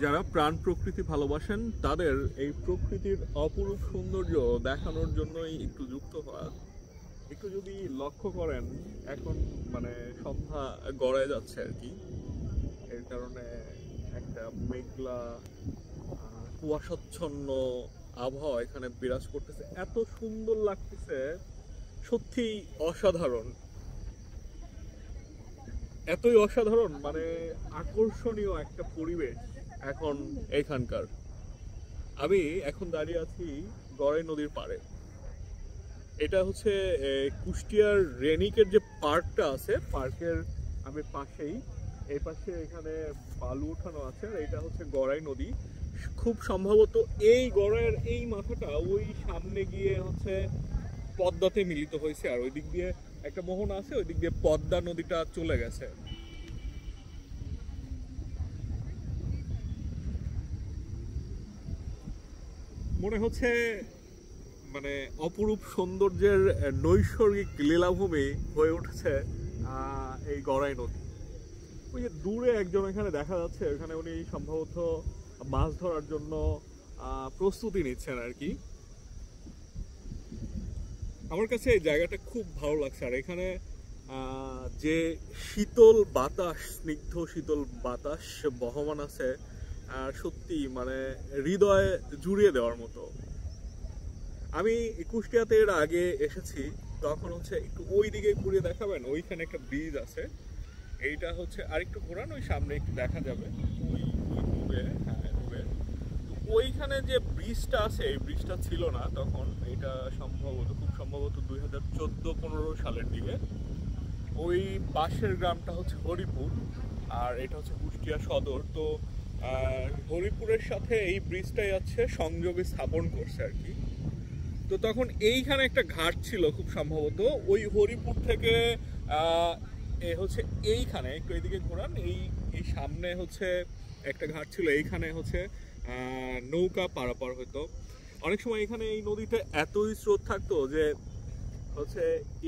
যারা প্রাণ প্রকৃতি ভালোবাসেন তাদের এই প্রকৃতির অপরূপ সৌন্দর্য দেখানোর জন্যই একটু যুক্ত হওয়া। একটু যদি লক্ষ্য করেন, এখন মানে সন্ধ্যা গড়ায় যাচ্ছে আর কি, এর কারণে একটা মেঘলা কুয়াশাচ্ছন্ন আবহাওয়া এখানে বিরাজ করতেছে, এত সুন্দর লাগতেছে, সত্যি অসাধারণ, এতই অসাধারণ, মানে আকর্ষণীয় একটা পরিবেশ এখন এখানকার। আমি এখন দাঁড়িয়ে আছি গড়াই নদীর পাড়ে। এটা হচ্ছে কুষ্টিয়ার রেনিকের যে পার্কটা আছে, পার্কের আমি পাশেই, এই পাশে এখানে বালু ওঠানো আছে, আর এটা হচ্ছে গড়াই নদী। খুব সম্ভবত এই গড়াইয়ের এই মাথাটা ওই সামনে গিয়ে হচ্ছে পদ্মাতে মিলিত হয়েছে, আর ওই দিক দিয়ে একটা মোহনা আছে, ওই দিক দিয়ে পদ্মা নদীটা চলে গেছে। মনে হচ্ছে মানে অপরূপ সৌন্দর্যের নৈসর্গিক লীলাভূমি হয়ে উঠেছে এই গড়াই নদী। ওই যে দূরে একজন এখানে দেখা যাচ্ছে, এখানে উনি সম্ভবত মাছ ধরার জন্য প্রস্তুতি নিচ্ছেন আর কি। আমার কাছে এই জায়গাটা খুব ভালো লাগছে, আর এখানে যে শীতল বাতাস, স্নিগ্ধ শীতল বাতাস বহমান আছে, সত্যি মানে হৃদয়ে জুড়িয়ে দেওয়ার মতো। আমি কুষ্টিয়াতে এর আগে এসেছি, তখন হচ্ছে একটু ওই দিকে ঘুরে দেখাবেন, ওইখানে একটা ব্রিজ আছে, এইটা হচ্ছে আরেকটু ঘোরান, ওই সামনে একটু দেখা যাবে ওই দূরে, হ্যাঁ দূরে। ওইখানে যে ব্রিজটা আছে, এই ব্রিজটা ছিল না তখন, এটা সম্ভবত খুব সম্ভবত 2014-15 সালের দিকে। ওই পাশের গ্রামটা হচ্ছে হরিপুর, আর এটা হচ্ছে কুষ্টিয়া সদর। তো হরিপুরের সাথে এই ব্রিজটাই আছে সংযোগে স্থাপন করছে আর কি। তো তখন এইখানে একটা ঘাট ছিল খুব সম্ভবত, ওই হরিপুর থেকে হচ্ছে এইখানে একটু এইদিকে ঘোরান, এই সামনে হচ্ছে একটা ঘাট ছিল, এইখানে হচ্ছে নৌকা পারাপার হতো অনেক সময়। এখানে এই নদীতে এতই স্রোত থাকতো যে হচ্ছে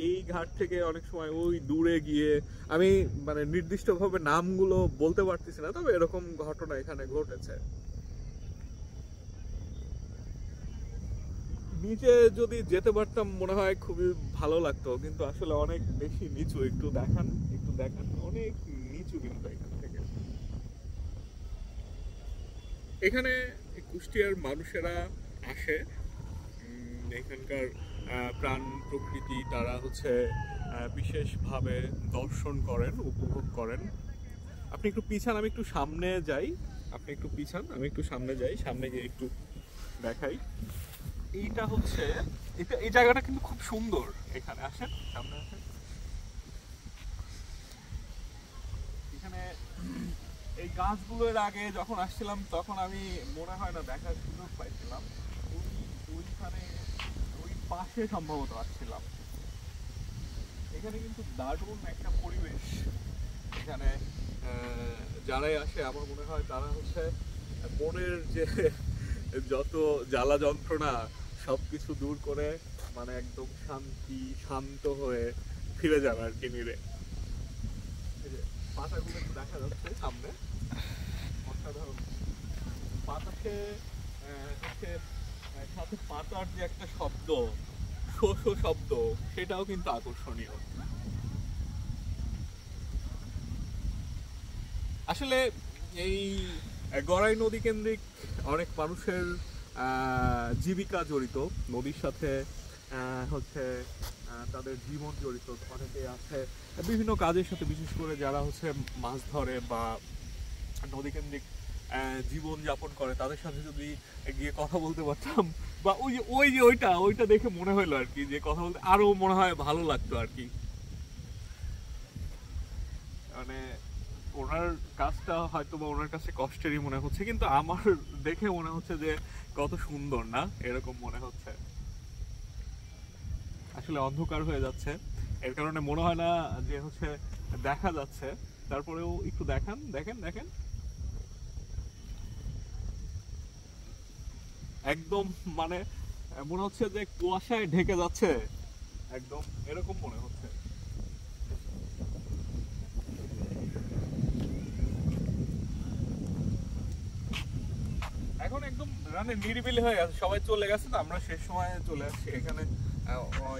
এই ঘাট থেকে অনেক সময় ওই দূরে গিয়ে, আমি মানে নির্দিষ্টভাবে নামগুলো বলতে পারতেছি না, তবে এরকম ঘটনা এখানে ঘটেছে। নিচে যদি যেতে পারতাম মনে হয় খুবই ভালো লাগতো, কিন্তু আসলে অনেক বেশি নিচু। একটু দেখান, একটু দেখান, অনেক নিচু কিন্তু এখান থেকে। এখানে কুষ্টিয়ার মানুষেরা আসে, এখানকার প্রাণ প্রকৃতি তারা হচ্ছে বিশেষভাবে দর্শন করেন, উপভোগ করেন। আপনি একটু পিছান, আমি একটু সামনে যাই, আপনি একটু পিছান, আমি একটু সামনে যাই, সামনে গিয়ে একটু দেখাই। এইটা হচ্ছে, এই জায়গাটা কিন্তু খুব সুন্দর। এখানে আসেন, সামনে আসেন। এখানে এই গাছগুলোর আগে যখন আসছিলাম তখন আমি মনে হয় না দেখার সুযোগ পাইছিলাম, ওইখানে ওই পাশে সম্ভবত আসছিলাম। এখানে কিন্তু দারুণ একটা পরিবেশ। এখানে যারাই আসে আমার মনে হয় তারা হচ্ছে মনের যে যত জ্বালা যন্ত্রণা সবকিছু দূর করে মানে একদম শান্ত হয়ে ফিরে যাবে আর কি নিরে। পাতাগুলো দেখা যাচ্ছে সামনে, অসাধারণ বাতাসে হচ্ছে সাথে পাতার যে একটা শব্দ, শব্দ, সেটাও কিন্তু আকর্ষণীয়। আসলে এই গড়াই নদী কেন্দ্রিক অনেক মানুষের জীবিকা জড়িত, নদীর সাথে হচ্ছে তাদের জীবন জড়িত। অনেকে আছে বিভিন্ন কাজের সাথে, বিশেষ করে যারা হচ্ছে মাছ ধরে বা নদী কেন্দ্রিক জীবন যাপন করে, তাদের সাথে যদি গিয়ে কথা বলতে পারতাম, বা ওইটা দেখে মনে হলো আর কি যে কথা বলতে আরো মনে হয় ভালো লাগতো আর কি। মানে ওনার কাজটা হয়তো বা ওনার কাছে কষ্টেরই মনে হচ্ছে, কিন্তু আমার দেখে মনে হচ্ছে যে কত সুন্দর না, এরকম মনে হচ্ছে। আসলে অন্ধকার হয়ে যাচ্ছে, এর কারণে মনে হয় না যে হচ্ছে দেখা যাচ্ছে। তারপরেও একটু দেখান, দেখেন দেখেন, একদম মানে মনে হচ্ছে যে কুয়াশায় ঢেকে যাচ্ছে, একদম এরকম মনে হচ্ছে। এখন একদম মানে নিরিবিলি হয়ে গেছে, সবাই চলে গেছে, তো আমরা শেষ সময় চলে আসছি এখানে।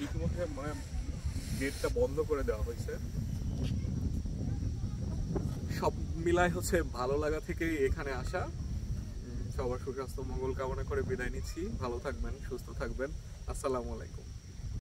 ইতিমধ্যে মানে গেটটা বন্ধ করে দেওয়া হয়েছে। সব মিলায় হচ্ছে ভালো লাগা থেকেই এখানে আসা। সবার সুস্বাস্থ্য মঙ্গল কামনা করে বিদায় নিচ্ছি। ভালো থাকবেন, সুস্থ থাকবেন। আসসালামু আলাইকুম।